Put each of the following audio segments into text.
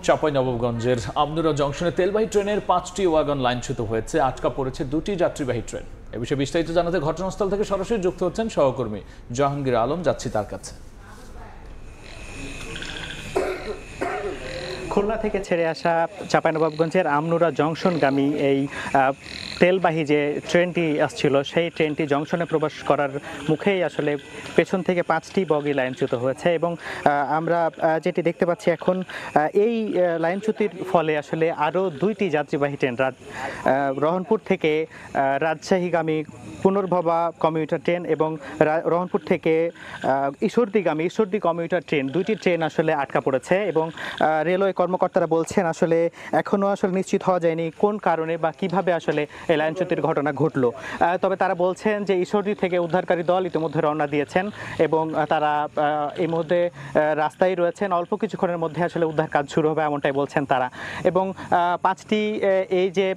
চাঁপাইনবাবগঞ্জের আমনুরা জংশনে তেলবাহী ট্রেনের 5টি ওয়াগন লাইনচ্যুত হয়েছে, আটকা পড়েছে 2টি যাত্রীবাহী ট্রেন। এ বিষয়ে বিস্তারিত জানাতে ঘটনাস্থল থেকে সরাসরি যুক্ত হচ্ছেন সহকর্মী জাহাঙ্গীর আলম। যাচ্ছি তার কাছে। খুলনা থেকে ছেড়ে আসা চাঁপাইনবাবগঞ্জের আমনুরা জংশনগামী এই তেলবাহী যে ট্রেনটি আসছিল, সেই ট্রেনটি জংশনে প্রবেশ করার মুখেই আসলে পেছন থেকে 5টি বগি লাইনচ্যুত হয়েছে এবং আমরা যেটি দেখতে পাচ্ছি এখন, এই লাইনচ্যুতির ফলে আসলে আরও 2টি যাত্রীবাহী ট্রেন রহনপুর থেকে রাজশাহীগামী পুনর্ভবা কমিউটার ট্রেন এবং রহনপুর থেকে ঈশ্বরদী কমিউটার ট্রেন, 2টি ট্রেন আসলে আটকা পড়েছে এবং রেলওয়ে কর্মকর্তারা বলছেন আসলে এখনও আসলে নিশ্চিত হওয়া যায়নি কোন কারণে বা কিভাবে আসলে এই লাইনচ্যুতির ঘটনা ঘটলো। তবে তারা বলছেন যে ঈশ্বরদী থেকে উদ্ধারকারী দল ইতিমধ্যে রওনা দিয়েছেন এবং তারা এই মুহূর্তে রাস্তায় রয়েছেন। অল্প কিছুক্ষণের মধ্যে আসলে উদ্ধার কাজ শুরু হবে এমনটাই বলছেন তারা। এবং 5টি এই যে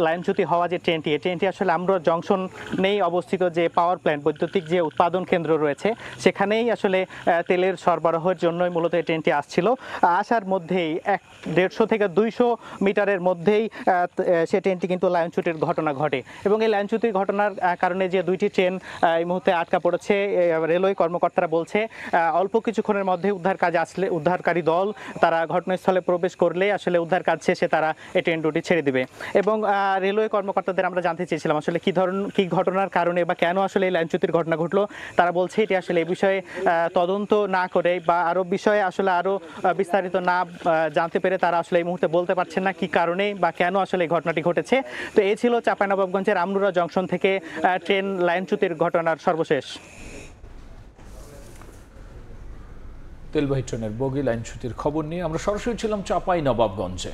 লাইনচ্যুতি হওয়া যে ট্রেনটি, এই ট্রেনটি আসলে আমনুরা জংশন নেই অবস্থিত যে পাওয়ার প্ল্যান্ট, বৈদ্যুতিক যে উৎপাদন কেন্দ্র রয়েছে, সেখানেই আসলে তেলের সরবরাহের জন্যই মূলত এই ট্রেনটি আসছিল। আসার মধ্যেই 150 থেকে 200 মিটারের মধ্যেই সে ট্রেনটি কিন্তু লাইনচ্যুতির ঘটনা ঘটে এবং এই লাইনচ্যুতির ঘটনার কারণে যে 2টি ট্রেন এই মুহূর্তে আটকা পড়েছে, রেলওয়ে কর্মকর্তারা বলছে অল্প কিছুক্ষণের মধ্যে উদ্ধারকারী দল তারা ঘটনাস্থলে প্রবেশ করলে আসলে উদ্ধার কাজ শেষে তারা এই ট্রেন দুটি ছেড়ে দিবে। এবং রেলওয়ে কর্মকর্তাদের আমরা জানতে চেয়েছিলাম আসলে কি ঘটনার কারণে বা কেন আসলে এই লাইনচ্যুতির ঘটনা ঘটলো। তারা বলছে এটি আসলে এই বিষয়ে তদন্ত না করে বা আরও বিষয়ে আসলে আরও বিস্তারিত না জানতে পেরে তারা আসলে এই মুহূর্তে বলতে পারছেন না কি কারণে বা কেন আসলে এই ঘটনাটি ঘটেছে। তো এই ছিল চাঁপাইনবাবগঞ্জের আমনুরা জংশন থেকে ট্রেন লাইনচ্যুতির ঘটনার সর্বশেষ। তেলবাহী ট্রেনের বগি লাইনচ্যুতির খবর নিয়ে আমরা সরাসরি ছিলাম চাঁপাইনবাবগঞ্জে।